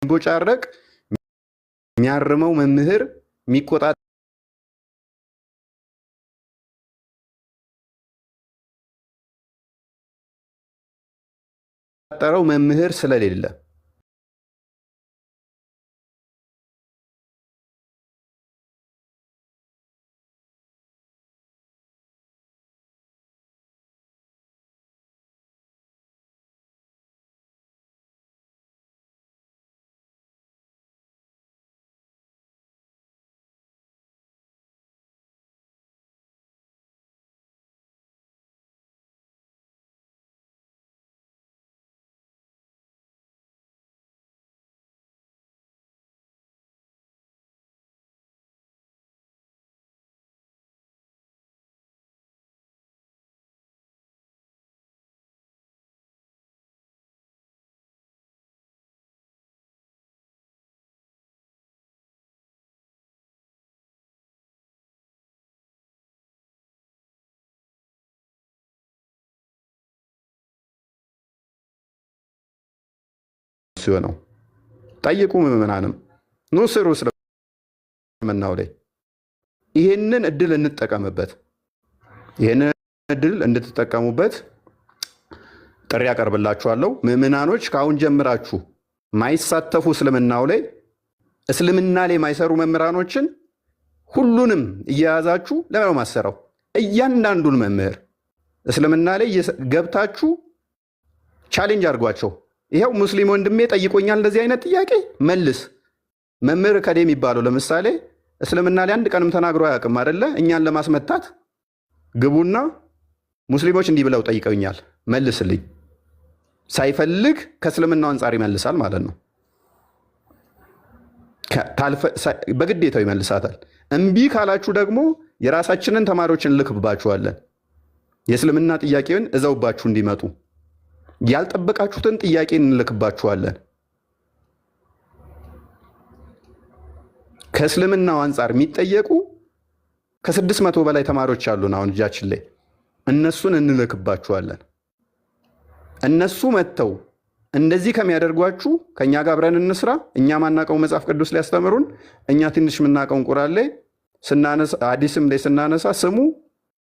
የሚቦጫረቅ የሚያርመው መምህር የሚቆጣጠረው መምህር ስለሌለ ነው። ጠይቁ ምዕመናንም ኑ ስሩ እስልምናው ላይ ይሄንን እድል እንጠቀምበት። ይሄንን እድል እንድትጠቀሙበት ጥሪ ያቀርብላችኋለሁ። ምዕመናኖች ካሁን ጀምራችሁ ማይሳተፉ እስልምናው ላይ እስልምና ላይ ማይሰሩ መምህራኖችን ሁሉንም እየያዛችሁ ለምን ማሰራው? እያንዳንዱን መምህር እስልምና ላይ ገብታችሁ ቻሌንጅ አድርጓቸው። ይሄው ሙስሊም ወንድሜ ጠይቆኛል እንደዚህ አይነት ጥያቄ መልስ። መምህር ከዴ የሚባለው ለምሳሌ እስልምና ላይ አንድ ቀንም ተናግሮ አያውቅም አይደለ? እኛን ለማስመታት ግቡና ሙስሊሞች እንዲህ ብለው ጠይቀውኛል መልስልኝ። ሳይፈልግ ከእስልምናው አንጻር ይመልሳል ማለት ነው። በግዴታው ይመልሳታል። እምቢ ካላችሁ ደግሞ የራሳችንን ተማሪዎችን እንልክባችኋለን። የእስልምና ጥያቄውን እዘውባችሁ እንዲመጡ ያልጠበቃችሁትን ጥያቄ እንልክባችኋለን። ከእስልምናው አንጻር የሚጠየቁ ከ600 በላይ ተማሪዎች አሉን አሁን እጃችን ላይ። እነሱን እንልክባችኋለን። እነሱ መጥተው እንደዚህ ከሚያደርጓችሁ ከእኛ ጋር አብረን እንስራ። እኛ ማናቀው መጽሐፍ ቅዱስ ላይ ያስተምሩን፣ እኛ ትንሽ የምናቀውን ቁርአን ላይ ሐዲስም ላይ ስናነሳ ስሙ፣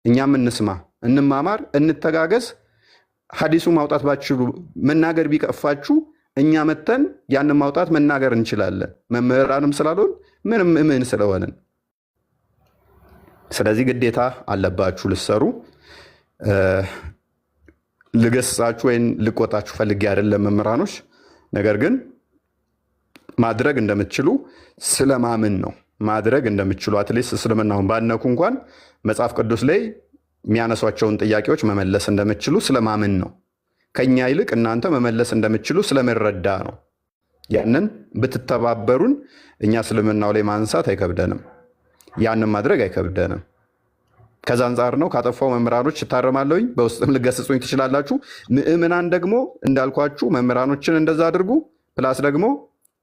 እኛም እንስማ፣ እንማማር፣ እንተጋገዝ። ሐዲሱ ማውጣት ባችሉ መናገር ቢቀፋችሁ እኛ መተን ያንን ማውጣት መናገር እንችላለን። መምህራንም ስላልሆን ምንም እምን ስለሆንን፣ ስለዚህ ግዴታ አለባችሁ ልሰሩ። ልገስጻችሁ ወይም ልቆጣችሁ ፈልጌ አይደለም መምህራኖች። ነገር ግን ማድረግ እንደምትችሉ ስለማምን ነው። ማድረግ እንደምትችሉ አትሊስት እስልምናውን ባነኩ እንኳን መጽሐፍ ቅዱስ ላይ የሚያነሷቸውን ጥያቄዎች መመለስ እንደምትችሉ ስለማምን ነው። ከኛ ይልቅ እናንተ መመለስ እንደምትችሉ ስለመረዳ ነው። ያንን ብትተባበሩን እኛ እስልምናው ላይ ማንሳት አይከብደንም፣ ያንን ማድረግ አይከብደንም። ከዛ አንጻር ነው። ካጠፋው መምህራኖች እታረማለሁኝ። በውስጥም ልገስጹኝ ትችላላችሁ። ምዕመናን ደግሞ እንዳልኳችሁ መምህራኖችን እንደዛ አድርጉ። ፕላስ ደግሞ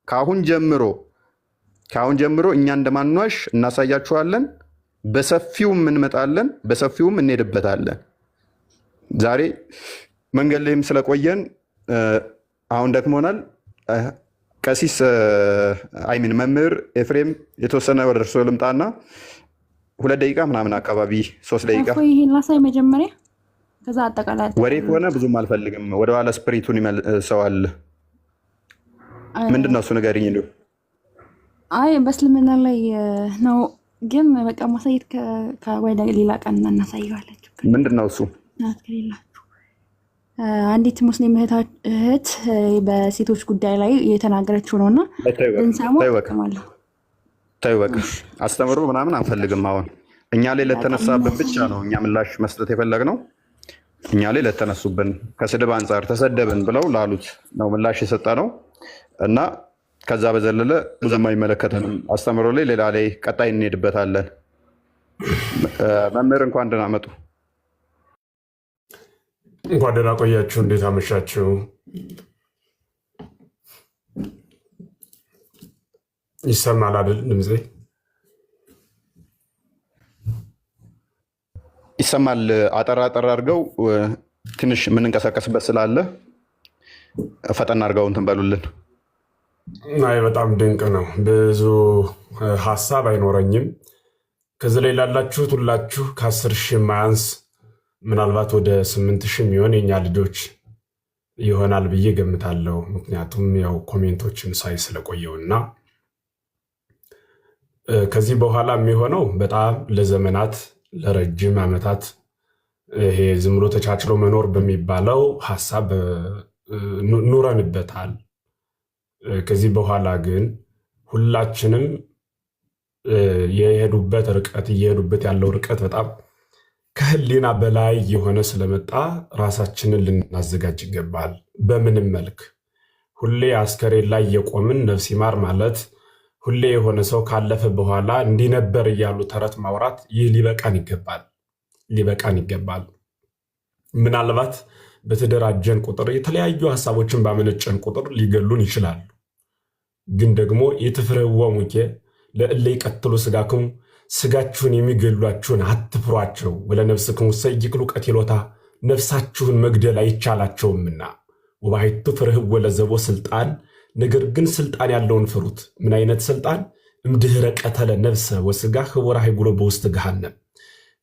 ከአሁን ጀምሮ እኛ እንደማንዋሽ እናሳያችኋለን። በሰፊውም እንመጣለን፣ በሰፊውም እንሄድበታለን። ዛሬ መንገድ ላይም ስለቆየን አሁን ደክሞናል። ቀሲስ አይሚን መምህር ኤፍሬም የተወሰነ ወደ እርሶ ልምጣና 2 ደቂቃ ምናምን አካባቢ 3 ደቂቃ ይሄን ላሳይ መጀመሪያ። ከዛ አጠቃላይ ወሬ ከሆነ ብዙም አልፈልግም። ወደኋላ ስፕሪቱን ይመልሰዋል። ምንድን ነው እሱ ንገሪኝ። እንደው አይ በእስልምና ላይ ነው ግን በቃ ማሳየት ወይ ሌላ ቀን እናሳየዋለን። ምንድን ነው እሱ? አንዲት ሙስሊም እህት በሴቶች ጉዳይ ላይ የተናገረችው ነውና እንሰማው። ተይው በቃ አስተምሮ ምናምን አንፈልግም። አሁን እኛ ላይ ለተነሳብን ብቻ ነው እኛ ምላሽ መስጠት የፈለግነው። እኛ ላይ ለተነሱብን ከስድብ አንጻር ተሰደብን ብለው ላሉት ነው ምላሽ የሰጠ ነው እና ከዛ በዘለለ ብዙም አይመለከተንም። አስተምሮ ላይ ሌላ ላይ ቀጣይ እንሄድበታለን። መምህር እንኳን ደህና መጡ። እንኳን ደህና ቆያችሁ። እንዴት አመሻችሁ? ይሰማል አይደል? ድምጼ ይሰማል። አጠራ አድርገው ትንሽ የምንንቀሳቀስበት ስላለ ፈጠን አድርገው እንትን በሉልን። አይ በጣም ድንቅ ነው። ብዙ ሀሳብ አይኖረኝም። ከዚህ ላይ ላላችሁት ሁላችሁ ከ10 ሺህ የማያንስ ምናልባት ወደ 8 ሺህ የሚሆን የኛ ልጆች ይሆናል ብዬ ገምታለሁ። ምክንያቱም ያው ኮሜንቶችን ሳይ ስለቆየውና ከዚህ በኋላ የሚሆነው በጣም ለዘመናት ለረጅም ዓመታት ይሄ ዝም ብሎ ተቻችሎ መኖር በሚባለው ሀሳብ ኑረንበታል። ከዚህ በኋላ ግን ሁላችንም የሄዱበት ርቀት እየሄዱበት ያለው ርቀት በጣም ከህሊና በላይ የሆነ ስለመጣ ራሳችንን ልናዘጋጅ ይገባል። በምንም መልክ ሁሌ አስከሬን ላይ የቆምን ነፍስ ይማር ማለት፣ ሁሌ የሆነ ሰው ካለፈ በኋላ እንዲህ ነበር እያሉ ተረት ማውራት፣ ይህ ሊበቃን ይገባል። ምናልባት በተደራጀን ቁጥር የተለያዩ ሀሳቦችን ባመነጨን ቁጥር ሊገሉን ይችላሉ። ግን ደግሞ የትፍርህዎሙኬ ለእለ ይቀትሉ ሥጋክሙ፣ ሥጋችሁን የሚገሏችሁን አትፍሯቸው፣ ወለነፍስክሙ ሰይክሉ ቀቲሎታ፣ ነፍሳችሁን መግደል አይቻላቸውምና። ወባሕቱ ፍርህዎ ለዘቦ ስልጣን፣ ነገር ግን ስልጣን ያለውን ፍሩት። ምን አይነት ስልጣን? እምድኅረ ቀተለ ነፍሰ ወሥጋ ህቡረ ኃይጉሎ በውስተ ገሃነም፣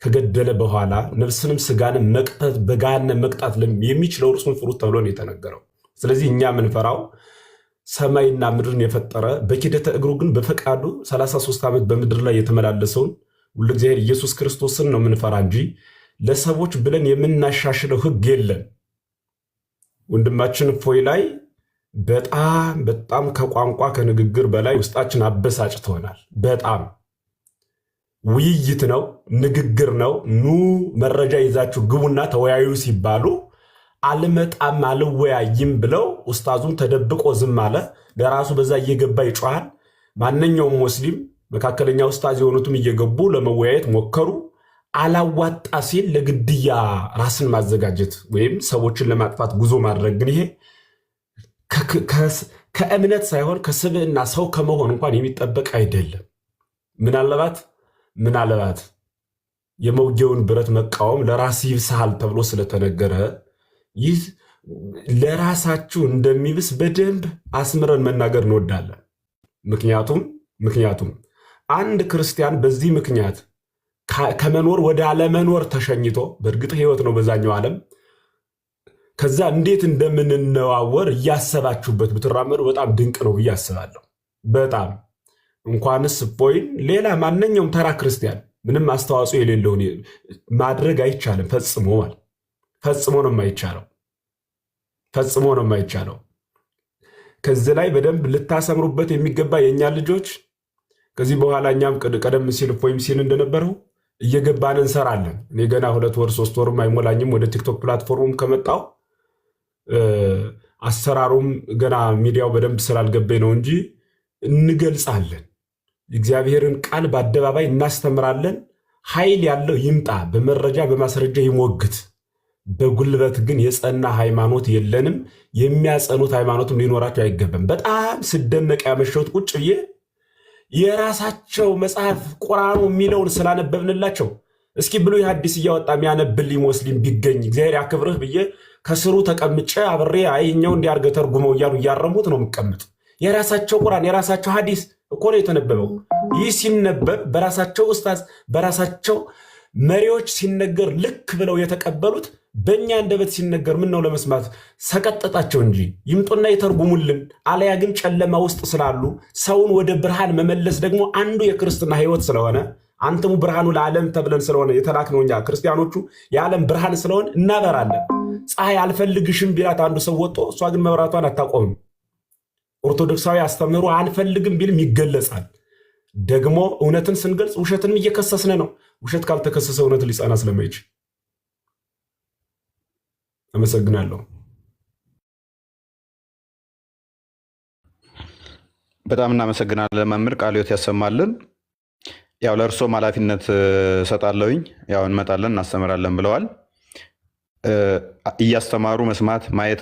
ከገደለ በኋላ ነፍስንም ሥጋንም መቅጣት በገሃነም መቅጣት የሚችለው እርሱን ፍሩት ተብሎ ነው የተነገረው። ስለዚህ እኛ የምንፈራው ሰማይና ምድርን የፈጠረ በኪደተ እግሩ ግን በፈቃዱ 33 ዓመት በምድር ላይ የተመላለሰውን ሁሉ እግዚአብሔር ኢየሱስ ክርስቶስን ነው የምንፈራ እንጂ ለሰዎች ብለን የምናሻሽለው ሕግ የለም። ወንድማችን እፎይ ላይ በጣም ከቋንቋ ከንግግር በላይ ውስጣችን አበሳጭቶናል። በጣም ውይይት ነው፣ ንግግር ነው። ኑ መረጃ ይዛችሁ ግቡና ተወያዩ ሲባሉ አልመጣም አልወያይም ብለው ኡስታዙም ተደብቆ ዝም አለ። ለራሱ በዛ እየገባ ይጮሃል። ማንኛውም ሙስሊም መካከለኛ ኡስታዝ የሆኑትም እየገቡ ለመወያየት ሞከሩ። አላዋጣ ሲል ለግድያ ራስን ማዘጋጀት ወይም ሰዎችን ለማጥፋት ጉዞ ማድረግ ግን ይሄ ከእምነት ሳይሆን ከስብዕና ሰው ከመሆን እንኳን የሚጠበቅ አይደለም። ምናልባት የመውጊያውን ብረት መቃወም ለራስ ይብስሃል ተብሎ ስለተነገረ ይህ ለራሳችሁ እንደሚብስ በደንብ አስምረን መናገር እንወዳለን። ምክንያቱም አንድ ክርስቲያን በዚህ ምክንያት ከመኖር ወደ አለመኖር ተሸኝቶ፣ በእርግጥ ህይወት ነው በዛኛው ዓለም፣ ከዛ እንዴት እንደምንነዋወር እያሰባችሁበት ብትራመዱ በጣም ድንቅ ነው ብዬ አስባለሁ። በጣም እንኳንስ እፎይን ሌላ ማንኛውም ተራ ክርስቲያን ምንም አስተዋጽኦ የሌለውን ማድረግ አይቻልም። ፈጽሞ ነው የማይቻለው። ከዚህ ላይ በደንብ ልታሰምሩበት የሚገባ የእኛ ልጆች ከዚህ በኋላ እኛም ቀደም ሲል እፎይም ሲል እንደነበረው እየገባን እንሰራለን። እኔ ገና 2 ወር 3 ወርም አይሞላኝም ወደ ቲክቶክ ፕላትፎርሙም ከመጣው አሰራሩም ገና ሚዲያው በደንብ ስላልገባኝ ነው እንጂ እንገልጻለን። እግዚአብሔርን ቃል በአደባባይ እናስተምራለን። ኃይል ያለው ይምጣ፣ በመረጃ በማስረጃ ይሞግት። በጉልበት ግን የጸና ሃይማኖት የለንም። የሚያጸኑት ሃይማኖትም ሊኖራቸው አይገባም። በጣም ስደነቅ ያመሸሁት ቁጭ ብዬ የራሳቸው መጽሐፍ ቁርአኑ የሚለውን ስላነበብንላቸው እስኪ ብሉይ ሐዲስ እያወጣ የሚያነብልኝ ሙስሊም ቢገኝ እግዚአብሔር ያክብርህ ብዬ ከስሩ ተቀምጬ አብሬ አይኛው እንዲያርገ ተርጉመው እያሉ እያረሙት ነው የምቀምጥ። የራሳቸው ቁርአን የራሳቸው ሐዲስ እኮ ነው የተነበበው። ይህ ሲነበብ በራሳቸው ኡስታዝ በራሳቸው መሪዎች ሲነገር ልክ ብለው የተቀበሉት በእኛ አንደበት ሲነገር ምን ነው ለመስማት ሰቀጠጣቸው እንጂ ይምጡና የተርጉሙልን። አለያ ግን ጨለማ ውስጥ ስላሉ ሰውን ወደ ብርሃን መመለስ ደግሞ አንዱ የክርስትና ሕይወት ስለሆነ አንተሙ ብርሃኑ ለዓለም ተብለን ስለሆነ የተላክነው እኛ ክርስቲያኖቹ የዓለም ብርሃን ስለሆነ እናበራለን። ፀሐይ አልፈልግሽም ቢላት አንዱ ሰው ወጥቶ እሷ ግን መብራቷን አታቆምም። ኦርቶዶክሳዊ አስተምህሮ አንፈልግም ቢልም ይገለጻል። ደግሞ እውነትን ስንገልጽ ውሸትንም እየከሰስን ነው። ውሸት ካልተከሰሰ እውነት ሊጸና ስለማይችል አመሰግናለሁ። በጣም እናመሰግናለን መምህር፣ ቃልዮት ያሰማልን። ያው ለእርሶም ኃላፊነት እሰጣለሁኝ። ያው እንመጣለን እናስተምራለን ብለዋል። እያስተማሩ መስማት ማየት